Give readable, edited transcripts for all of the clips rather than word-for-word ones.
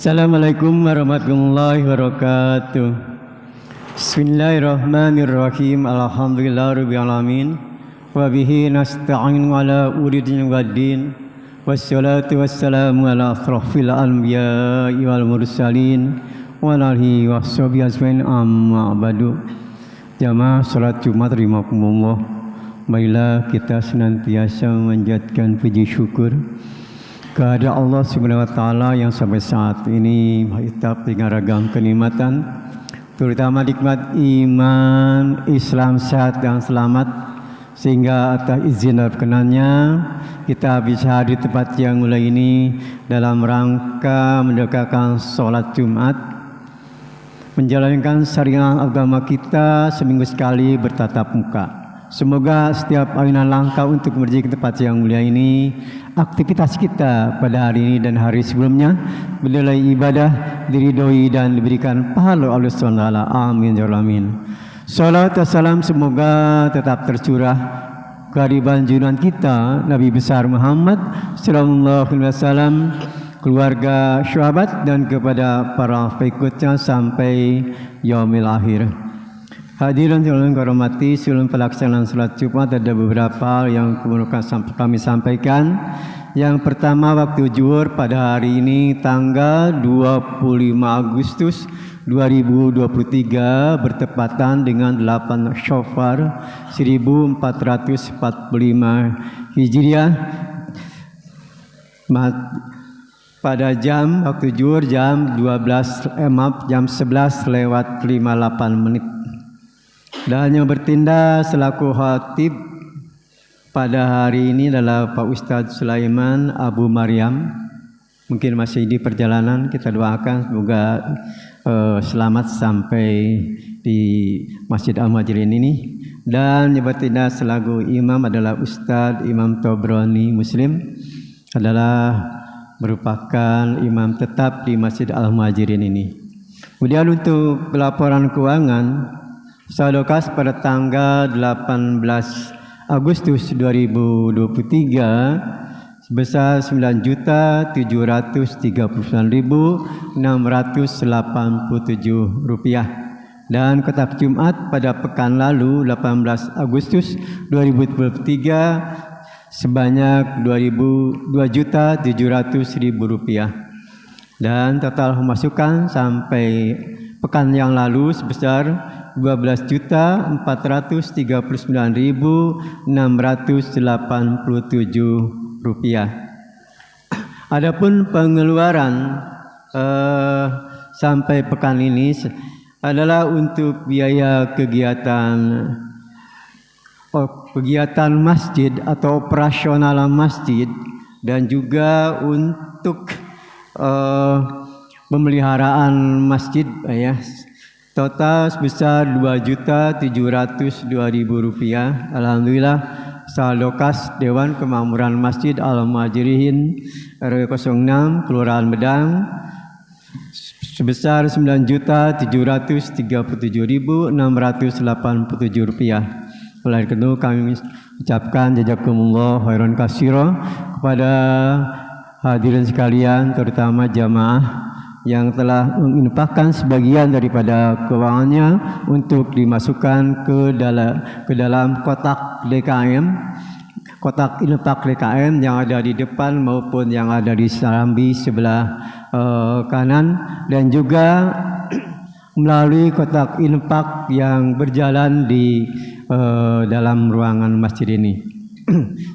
Assalamualaikum warahmatullahi wabarakatuh. Bismillahirrahmanirrahim. Alhamdulillahirabbil alamin. Wa bihi nasta'in ala uridin waddin. Wassalatu wassalamu ala asrafil anbiya'i wal mursalin wa alihi washabihi ajmain amma ba'du. Jamaah salat Jumat rahimakumullah. Marilah kita senantiasa menjadikan puji syukur kepada Allah Subhanahu wa taala yang sampai saat ini kita dengan ragam kenikmatan, terutama nikmat iman, Islam sehat dan selamat, sehingga atas izin dan perkenannya kita bisa hadir di tempat yang mulia ini dalam rangka mendekatkan sholat Jumat, menjalankan syariat agama kita seminggu sekali bertatap muka. Semoga setiap ayunan langkah untuk menuju ke tempat yang mulia ini, aktivitas kita pada hari ini dan hari sebelumnya bernilai ibadah, diridhoi dan diberikan pahala Allah SWT. Amin ya rabbal alamin. Salat dan salam semoga tetap tercurah kehadiran junjungan kita Nabi besar Muhammad sallallahu alaihi wasallam, keluarga, sahabat dan kepada para pengikutnya sampai yaumil akhir. Hadirin yang kami sebelum pelaksanaan salat Jumat ada beberapa yang kami sampaikan. Yang pertama, waktu zuhur pada hari ini tanggal 25 Agustus 2023 bertepatan dengan 8 Syawal 1445 Hijriah. Pada jam waktu zuhur jam 11 lewat 58 menit. Dan yang bertindak selaku khatib pada hari ini adalah Pak Ustadz Sulaiman Abu Maryam. Mungkin masih di perjalanan, kita doakan semoga selamat sampai di Masjid Al-Muhajirin ini. Dan yang bertindak selaku imam adalah Ustadz Imam Tobroni Muslim, adalah merupakan imam tetap di Masjid Al-Muhajirin ini. Kemudian untuk pelaporan keuangan Salokas pada tanggal 18 Agustus 2023 sebesar Rp9.739.687 dan kotak Jumat pada pekan lalu 18 Agustus 2023 sebanyak Rp2.700.000 dan total pemasukan sampai pekan yang lalu sebesar Rp12.439.687. Adapun pengeluaran sampai pekan ini adalah untuk biaya kegiatan masjid atau operasional masjid dan juga untuk pemeliharaan masjid ya. Total sebesar Rp2.702.000. Alhamdulillah, saldo kas Dewan Kemakmuran Masjid Al-Muhajirin RW 06 Kelurahan Medang sebesar Rp9.737.687. Oleh itu kami ucapkan jazakumullah khairan katsira kepada hadirin sekalian, terutama jamaah yang telah menginfakkan sebagian daripada keuangannya untuk dimasukkan ke dalam kotak DKM, kotak infak DKM yang ada di depan maupun yang ada di Serambi sebelah kanan, dan juga melalui kotak infak yang berjalan di dalam ruangan masjid ini.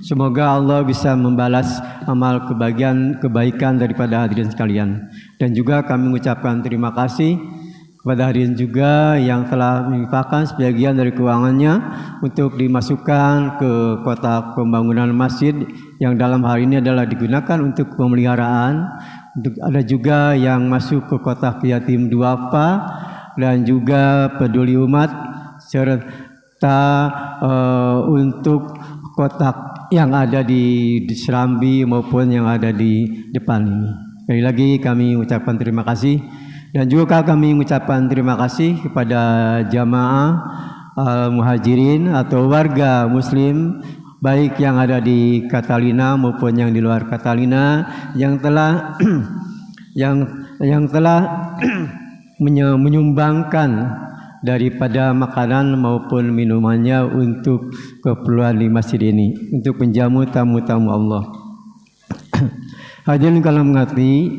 Semoga Allah bisa membalas amal kebaikan daripada hadirin sekalian. Dan juga kami mengucapkan terima kasih kepada hadirin juga yang telah menginfakkan sebagian dari keuangannya untuk dimasukkan ke kotak pembangunan masjid yang dalam hal ini adalah digunakan untuk pemeliharaan. Ada juga yang masuk ke kotak yatim duafa dan juga peduli umat, serta untuk kotak yang ada di Serambi maupun yang ada di depan ini. Sekali lagi kami mengucapkan terima kasih, dan juga kami mengucapkan terima kasih kepada jamaah Al-Muhajirin atau warga Muslim baik yang ada di Catalina maupun yang di luar Catalina yang telah yang telah menyumbangkan daripada makanan maupun minumannya untuk keperluan di masjid ini, untuk menjamu tamu-tamu Allah. Hadirin kalau mengerti,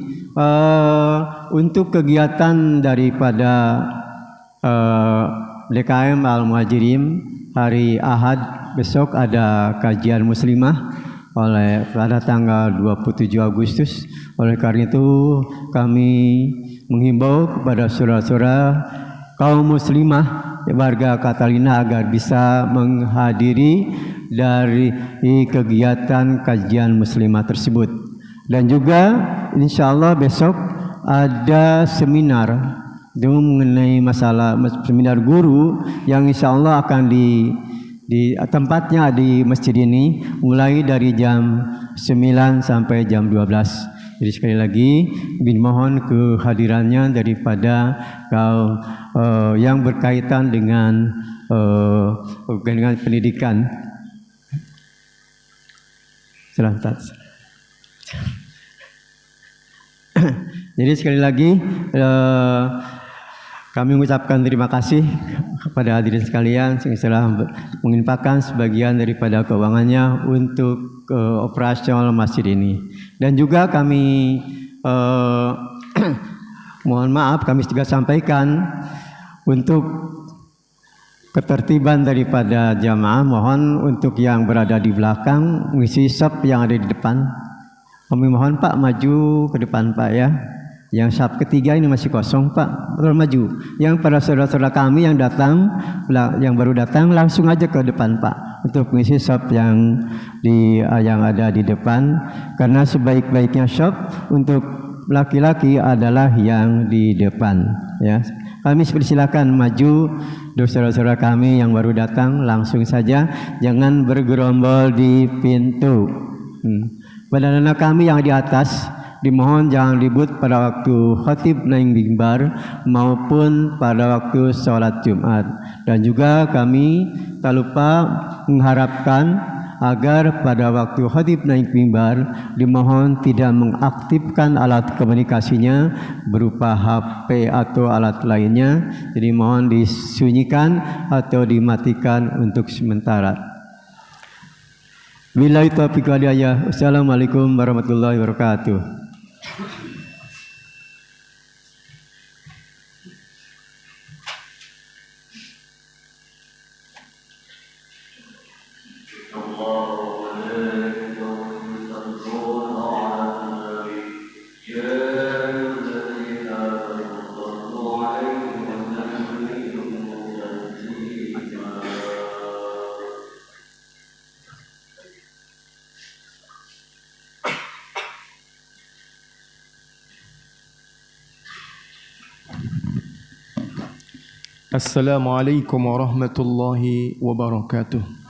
untuk kegiatan daripada DKM Al-Muhajirin hari Ahad besok ada kajian muslimah pada tanggal 27 Agustus. Oleh karena itu kami menghimbau kepada saudara-saudara kaum muslimah warga Catalina agar bisa menghadiri dari kegiatan kajian muslimah tersebut. Dan juga insya-Allah besok ada seminar mengenai masalah seminar guru yang insya-Allah akan di tempatnya di masjid ini mulai dari jam 9 sampai jam 12. Jadi sekali lagi mohon kehadirannya daripada kaum yang berkaitan dengan pendidikan. Selantas. Jadi sekali lagi kami mengucapkan terima kasih kepada hadirin sekalian yang telah menginfakkan sebagian daripada keuangannya untuk operasional masjid ini. Dan juga kami mohon maaf, kami juga sampaikan untuk ketertiban daripada jamaah, mohon untuk yang berada di belakang mengisi shop yang ada di depan. Kami mohon Pak maju ke depan Pak ya. Yang shop ketiga ini masih kosong Pak, betul maju. Yang para saudara-saudara kami yang datang, yang baru datang langsung aja ke depan Pak untuk mengisi shop yang ada di depan. Karena sebaik-baiknya shop untuk laki-laki adalah yang di depan. Ya, kami persilakan maju saudara-saudara kami yang baru datang langsung saja, jangan bergerombol di pintu. Pada anak kami yang di atas, dimohon jangan ribut pada waktu khatib naik mimbar maupun pada waktu sholat Jumat. Dan juga kami tak lupa mengharapkan agar pada waktu khatib naik mimbar dimohon tidak mengaktifkan alat komunikasinya berupa HP atau alat lainnya. Jadi mohon disunyikan atau dimatikan untuk sementara. Billahi taufiq wal hidayah. Wassalamualaikum warahmatullahi wabarakatuh. Assalamualaikum warahmatullahi wabarakatuh.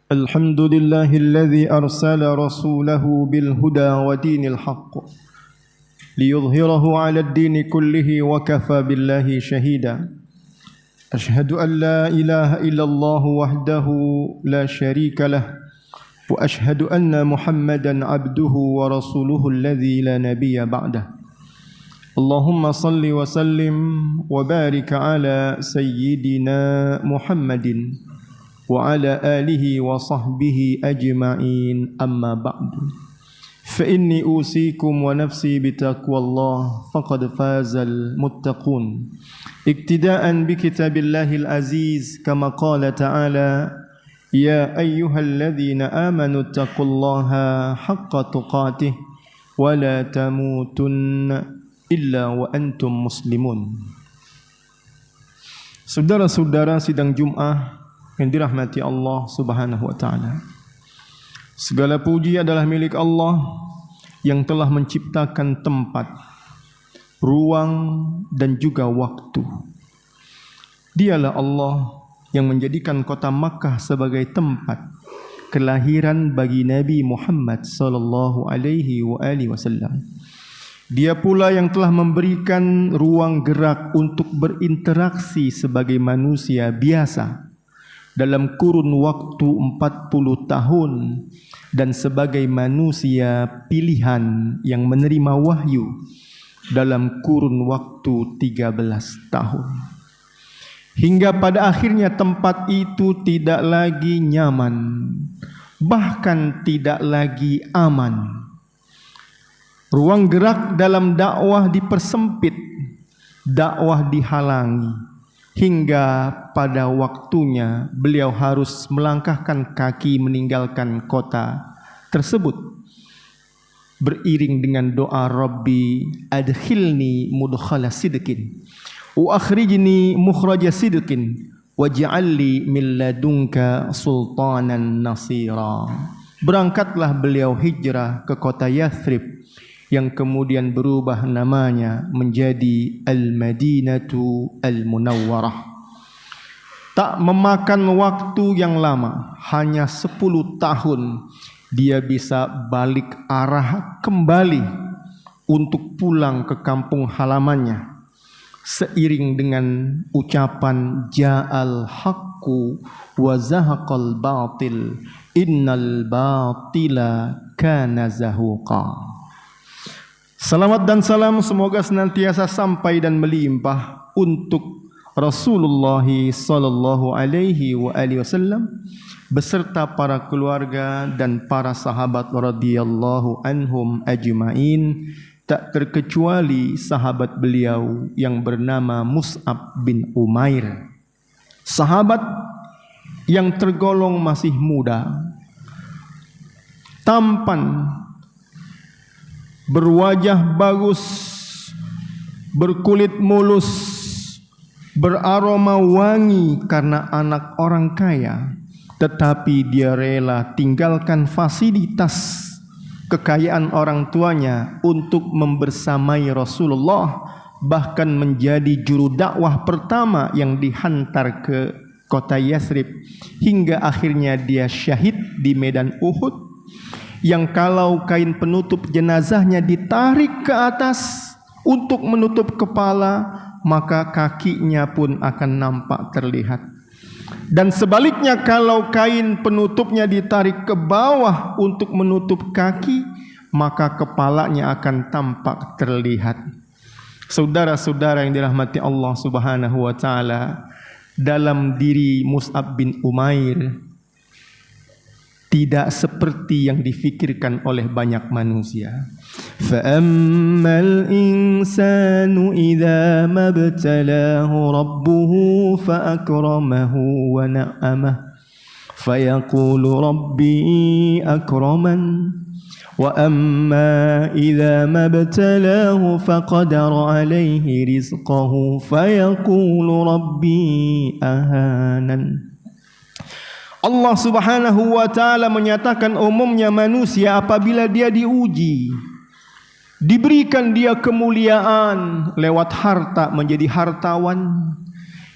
الحمد لله الذي أرسل رسوله بالهدى ودين الحق ليظهره على الدين كله وكفى بالله شهيدا أشهد أن لا إله إلا الله وحده لا شريك له وأشهد أن محمدا عبده ورسوله الذي لا نبي بعده اللهم صل وسلم وبارك على سيدنا محمد وعلى آله وصحبه أجمعين أما بعد فإني أوصيكم ونفسي بتقوى الله فقد فاز المتقون اقتداء بكتاب الله العزيز كما قال تعالى يا أيها الذين آمنوا اتقوا الله حق تقاته ولا تموتن إلا وأنتم مسلمون. Saudara-saudara sidang Jum'ah yang dirahmati Allah Subhanahu wa taala. Segala puji adalah milik Allah yang telah menciptakan tempat, ruang dan juga waktu. Dialah Allah yang menjadikan kota Makkah sebagai tempat kelahiran bagi Nabi Muhammad sallallahu alaihi wasallam. Dia pula yang telah memberikan ruang gerak untuk berinteraksi sebagai manusia biasa dalam kurun waktu 40 tahun dan sebagai manusia pilihan yang menerima wahyu dalam kurun waktu 13 tahun. Hingga pada akhirnya tempat itu tidak lagi nyaman, bahkan tidak lagi aman. Ruang gerak dalam dakwah dipersempit, dakwah dihalangi, hingga pada waktunya beliau harus melangkahkan kaki meninggalkan kota tersebut, beriring dengan doa Rabbi adkhilni mudkhala sidqin wa akhrijni mukhraja sidqin waj'alli min ladunka sultanan nasira. Berangkatlah beliau hijrah ke kota Yathrib yang kemudian berubah namanya menjadi Al-Madinatu Al-Munawwarah. Tak memakan waktu yang lama, hanya 10 tahun dia bisa balik arah kembali untuk pulang ke kampung halamannya, seiring dengan ucapan Ja'al haqqu wa zahaqal batil innal batila kana zahuqa. Salawat dan salam semoga senantiasa sampai dan melimpah untuk Rasulullah sallallahu alaihi wasallam beserta para keluarga dan para sahabat radhiyallahu anhum ajma'in, tak terkecuali sahabat beliau yang bernama Mus'ab bin Umair, sahabat yang tergolong masih muda, tampan, berwajah bagus, berkulit mulus, beraroma wangi karena anak orang kaya, tetapi dia rela tinggalkan fasilitas kekayaan orang tuanya untuk membersamai Rasulullah, bahkan menjadi juru dakwah pertama yang dihantar ke kota Yathrib hingga akhirnya dia syahid di medan Uhud, yang kalau kain penutup jenazahnya ditarik ke atas untuk menutup kepala, maka kakinya pun akan nampak terlihat. Dan sebaliknya, kalau kain penutupnya ditarik ke bawah untuk menutup kaki, maka kepalanya akan tampak terlihat. Saudara-saudara yang dirahmati Allah Subhanahu wa taala, dalam diri Mus'ab bin Umair tidak seperti yang difikirkan oleh banyak manusia. فَأَمَّا الْإِنسَانُ إِذَا مَا ابْتَلَاهُ رَبُّهُ فَأَكْرَمَهُ وَنَعَّمَهُ فَيَقُولُ رَبِّي أَكْرَمَنِ وَأَمَّا إِذَا مَا ابْتَلَاهُ فَقَدَرَ عَلَيْهِ رِزْقَهُ فَيَقُولُ رَبِّي أَهَانَنِ. Allah Subhanahu wa taala menyatakan umumnya manusia apabila dia diuji, diberikan dia kemuliaan lewat harta menjadi hartawan,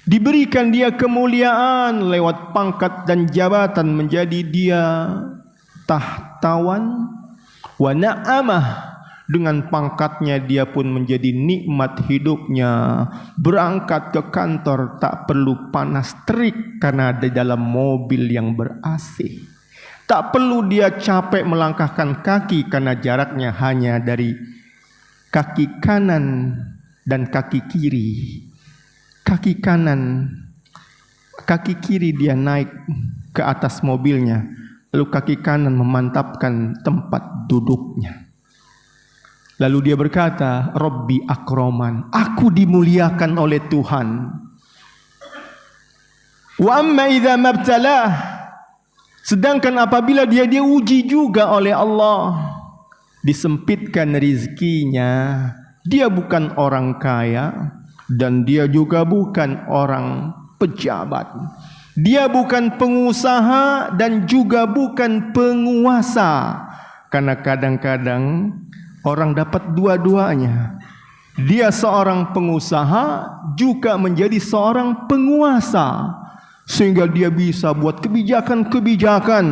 Diberikan dia kemuliaan lewat pangkat dan jabatan, menjadi dia tahtawan. Wa na'amah, dengan pangkatnya dia pun menjadi nikmat hidupnya. Berangkat ke kantor tak perlu panas terik karena ada dalam mobil yang ber-AC. Tak perlu dia capek melangkahkan kaki karena jaraknya hanya dari kaki kanan dan kaki kiri. Kaki kanan, kaki kiri dia naik ke atas mobilnya, lalu kaki kanan memantapkan tempat duduknya. Lalu dia berkata, Rabbi akroman, aku dimuliakan oleh Tuhan. Wa amma idza mabtalah, sedangkan apabila dia diuji juga oleh Allah, disempitkan rezekinya, dia bukan orang kaya dan dia juga bukan orang pejabat. Dia bukan pengusaha dan juga bukan penguasa. Karena kadang-kadang orang dapat dua-duanya. Dia seorang pengusaha juga menjadi seorang penguasa, sehingga dia bisa buat kebijakan-kebijakan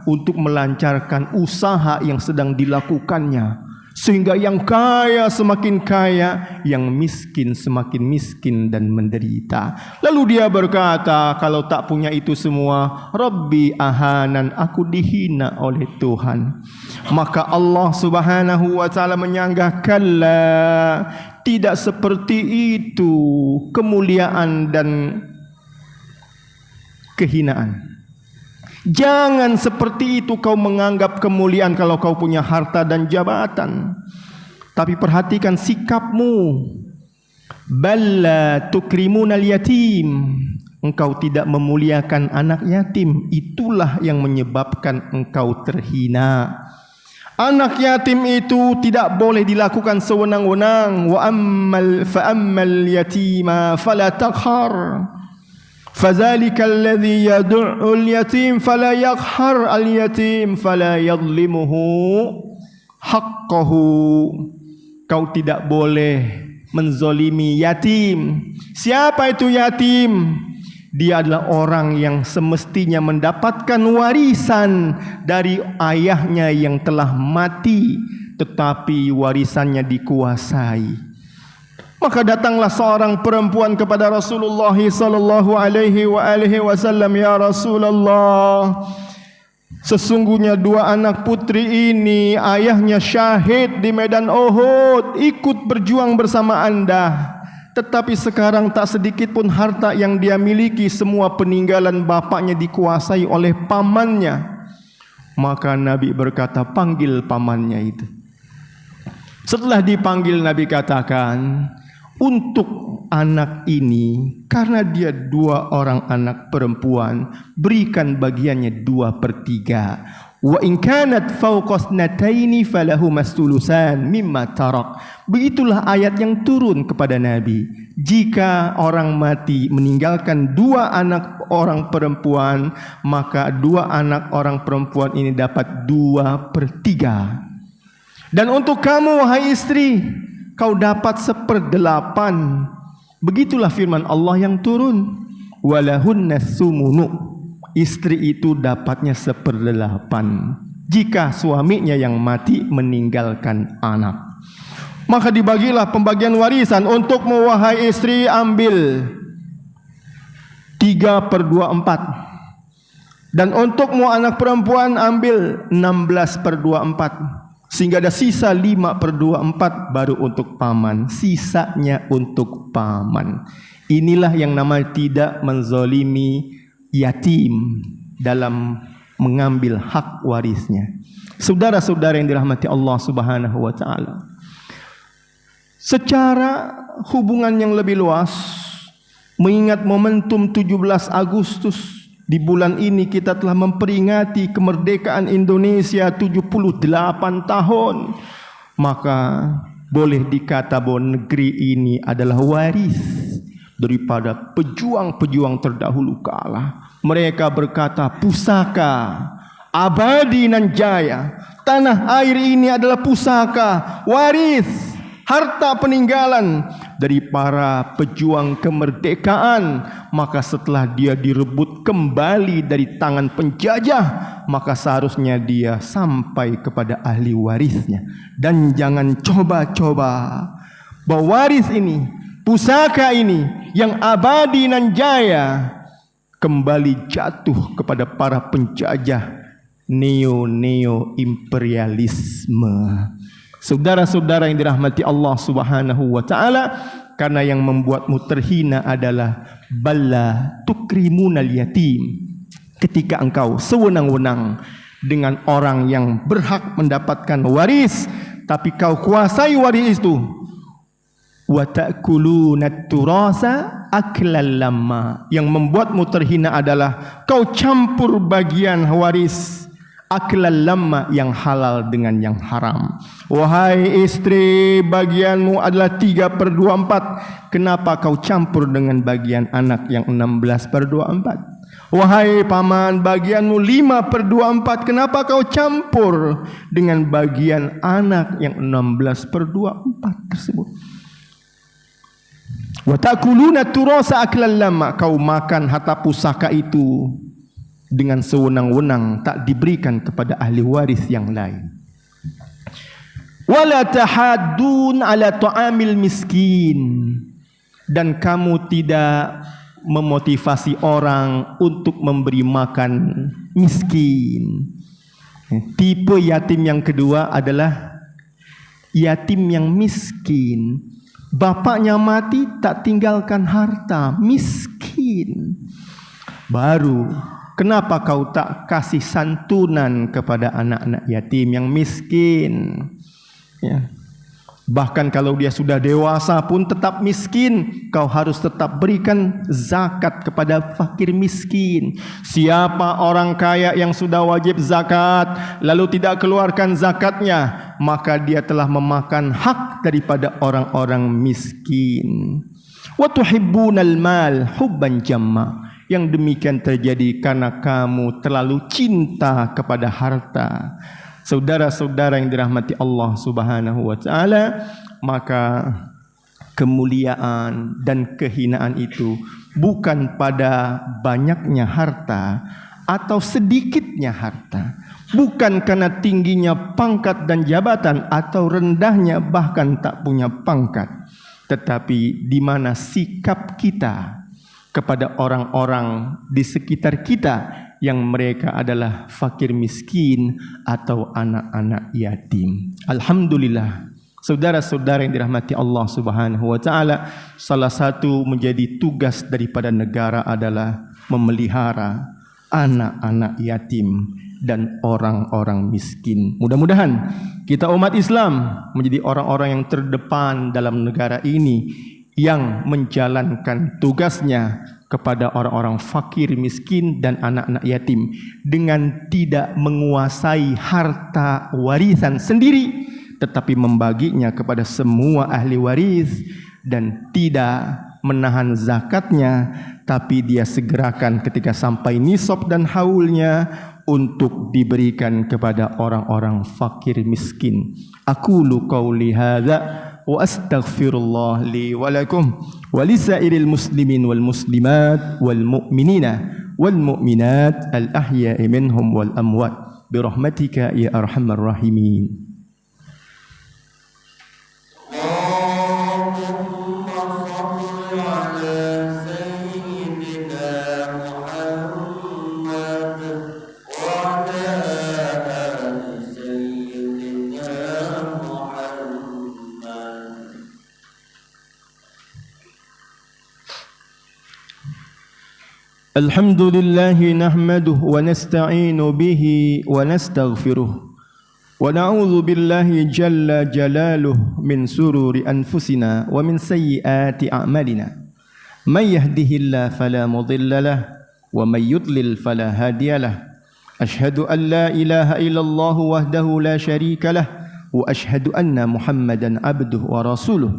untuk melancarkan usaha yang sedang dilakukannya, sehingga yang kaya semakin kaya, yang miskin semakin miskin dan menderita. Lalu dia berkata, kalau tak punya itu semua, Rabbi ahanan, aku dihina oleh Tuhan. Maka Allah Subhanahu wa ta'ala menyanggah, kalla, tidak seperti itu kemuliaan dan kehinaan. Jangan seperti itu kau menganggap kemuliaan kalau kau punya harta dan jabatan. Tapi perhatikan sikapmu. Balla tukrimunal yatim. Engkau tidak memuliakan anak yatim. Itulah yang menyebabkan engkau terhina. Anak yatim itu tidak boleh dilakukan sewenang-wenang. Wa ammal yatima fala taqhar. Fadzalika alladhi yad'ul yatim fala yaqhar al yatim fala yadhlimuhu haqqahu. Kau tidak boleh menzolimi yatim. Siapa itu yatim? Dia adalah orang yang semestinya mendapatkan warisan dari ayahnya yang telah mati, tetapi warisannya dikuasai. Maka datanglah seorang perempuan kepada Rasulullah sallallahu alaihi wasallam, ya Rasulullah, sesungguhnya dua anak putri ini ayahnya syahid di medan Uhud, ikut berjuang bersama Anda, tetapi sekarang tak sedikit pun harta yang dia miliki, semua peninggalan bapaknya dikuasai oleh pamannya. Maka Nabi berkata, panggil pamannya itu. Setelah dipanggil, Nabi katakan, untuk anak ini, karena dia dua orang anak perempuan, berikan bagiannya 2/3. Wa in kanat fawqa ithnataini falahumas thulutsan mimma tarak. Begitulah ayat yang turun kepada Nabi. Jika orang mati meninggalkan 2 anak orang perempuan, maka 2 anak orang perempuan ini dapat 2/3. Dan untuk kamu, wahai istri, kau dapat 1/8. Begitulah firman Allah yang turun. Walahunna sumunu. Istri itu dapatnya 1/8 jika suaminya yang mati meninggalkan anak. Maka dibagilah pembagian warisan. Untukmu wahai istri, ambil 3/24. Dan untukmu anak perempuan, ambil 16/24. Sehingga ada sisa 5/24 baru untuk paman. Sisanya untuk paman. Inilah yang namanya tidak menzolimi yatim dalam mengambil hak warisnya. Saudara-saudara yang dirahmati Allah Subhanahu wa ta'ala, secara hubungan yang lebih luas, mengingat momentum 17 Agustus, di bulan ini kita telah memperingati kemerdekaan Indonesia 78 tahun. Maka boleh dikata bahwa negeri ini adalah waris daripada pejuang-pejuang terdahulu kala. Mereka berkata, pusaka abadi nan jaya. Tanah air ini adalah pusaka, waris, harta peninggalan dari para pejuang kemerdekaan, maka setelah dia direbut kembali dari tangan penjajah, maka seharusnya dia sampai kepada ahli warisnya. Dan jangan coba-coba bahwa waris ini, pusaka ini yang abadi nan jaya kembali jatuh kepada para penjajah neo imperialisme. Saudara-saudara yang dirahmati Allah Subhanahu wa taala, karena yang membuatmu terhina adalah balla tukrimunal yatim. Ketika engkau sewenang-wenang dengan orang yang berhak mendapatkan waris, tapi kau kuasai waris itu. Wa ta'kulunat turasa aklal lamma. Yang membuatmu terhina adalah kau campur bagian waris aklal lamma, yang halal dengan yang haram. Wahai istri, bagianmu adalah 3/24. Kenapa kau campur dengan bagian anak yang 16/24? Wahai paman, bagianmu 5/24. Kenapa kau campur dengan bagian anak yang 16/24 tersebut? Wa ta'kuluna turasa aklal lamma. Kau makan harta pusaka itu dengan sewenang-wenang, tak diberikan kepada ahli waris yang lain. Wala tahaddun ala ta'amil miskin. Dan kamu tidak memotivasi orang untuk memberi makan miskin. Tipe yatim yang kedua adalah yatim yang miskin. Bapaknya mati tak tinggalkan harta, miskin. Baru kenapa kau tak kasih santunan kepada anak-anak yatim yang miskin? Ya. Bahkan kalau dia sudah dewasa pun tetap miskin, kau harus tetap berikan zakat kepada fakir miskin. Siapa orang kaya yang sudah wajib zakat lalu tidak keluarkan zakatnya, maka dia telah memakan hak daripada orang-orang miskin. Wa tuhibbunal mal hubban jamma. Yang demikian terjadi karena kamu terlalu cinta kepada harta. Saudara-saudara yang dirahmati Allah Subhanahu wa taala, maka kemuliaan dan kehinaan itu bukan pada banyaknya harta atau sedikitnya harta, bukan karena tingginya pangkat dan jabatan atau rendahnya bahkan tak punya pangkat, tetapi di mana sikap kita kepada orang-orang di sekitar kita yang mereka adalah fakir miskin atau anak-anak yatim. Alhamdulillah, saudara-saudara yang dirahmati Allah Subhanahu wa taala, salah satu menjadi tugas daripada negara adalah memelihara anak-anak yatim dan orang-orang miskin. Mudah-mudahan kita umat Islam menjadi orang-orang yang terdepan dalam negara ini, yang menjalankan tugasnya kepada orang-orang fakir, miskin dan anak-anak yatim dengan tidak menguasai harta warisan sendiri, tetapi membaginya kepada semua ahli waris, dan tidak menahan zakatnya, tapi dia segerakan ketika sampai nisab dan haulnya untuk diberikan kepada orang-orang fakir miskin. Aqulu qauli hadza wa astaghfirullah li wa lakum wa lisairil muslimin wal muslimat wal mu'minina wal mu'minat al ahya'i minhum wal amwat bi rahmatika ya arhamar rahimin. الحمد لله نحمده ونستعين به ونستغفره ونعوذ بالله جل جلاله من سرور أنفسنا ومن سيئات أعمالنا من يهده الله فلا مضل له ومن يضلل فلا هادي له أشهد أن لا إله إلا الله وحده لا شريك له وأشهد أن محمدا عبده ورسوله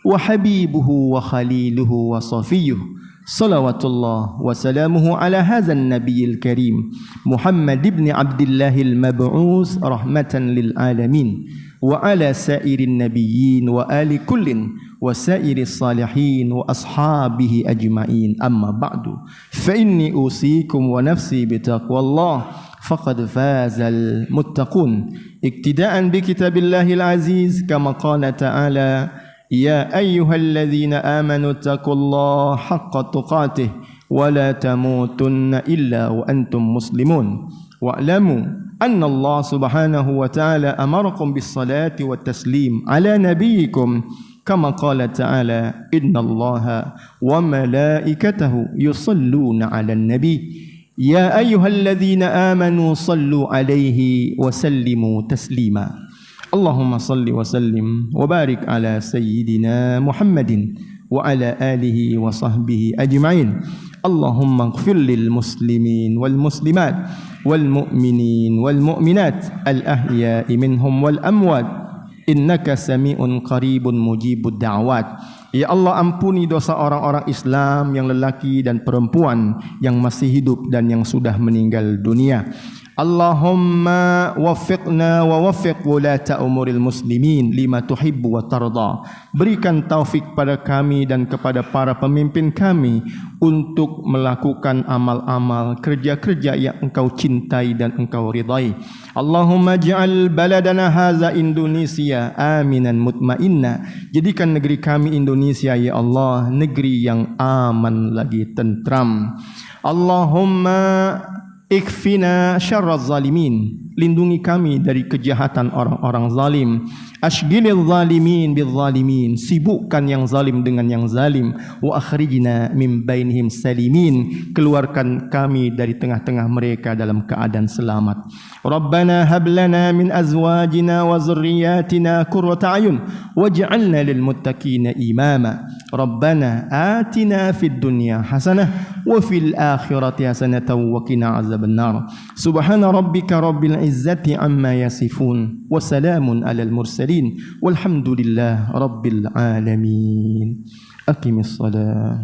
وحبيبه وخليله وصفيه Salawatullah wa salamuhu ala hadzal nabiyil karim Muhammad ibn Abdillahil mab'us rahmatan lil alamin wa ala sairin nabiyyin wa ali kullin wa sairis salihin wa ashabihi ajma'in amma ba'du fa inni usikum wa nafsi bitaqwallah faqad fazal muttaqun iktida'an bi kitabillahil aziz kama qala ta'ala يا أيها الذين آمنوا اتقوا الله حق تقاته ولا تموتن إلا وأنتم مسلمون واعلموا أن الله سبحانه وتعالى أمركم بالصلاة والتسليم على نبيكم كما قال تعالى إن الله وملائكته يصلون على النبي يا أيها الذين آمنوا صلوا عليه وسلموا تسليما اللهم صل وسلم وبارك على سيدنا محمد وعلى آله وصحبه أجمعين اللهم اغفر للمسلمين والمسلمات والمؤمنين والمؤمنات الأحياء منهم والأموات إنك سميع قريب مجيب الدعوات Ya Allah, ampuni dosa orang-orang Islam yang lelaki dan perempuan yang masih hidup dan yang sudah meninggal dunia. Allahumma waffiqna wa waffiq wulata umuril muslimin lima tuhibbu wa tarda. Berikan taufik pada kami dan kepada para pemimpin kami untuk melakukan amal-amal kerja-kerja yang engkau cintai dan engkau ridai. Allahumma ja'al baladana haza Indonesia aminan mutmainna. Jadikan negeri kami Indonesia ya Allah negeri yang aman lagi tentram. Allahumma ikfina syarraz zalimin. Lindungi kami dari kejahatan orang-orang zalim. Ashghilil zalimin bil zalimin. Sibukkan yang zalim dengan yang zalim. Wa akhrijna min bainihim salimin. Keluarkan kami dari tengah-tengah mereka dalam keadaan selamat. Rabbana hab lana min azwajina wa zurriyyatina qurrata a'yun waj'alna lil muttaqina imama. Rabbana atina fid dunya hasanah wa fil akhirati hasanatan wa qina azaban nar. Subhana rabbika rabbil izzati amma yasifun wa salamun alal mursalin walhamdulillah rabbil alamin. Aqimis salat.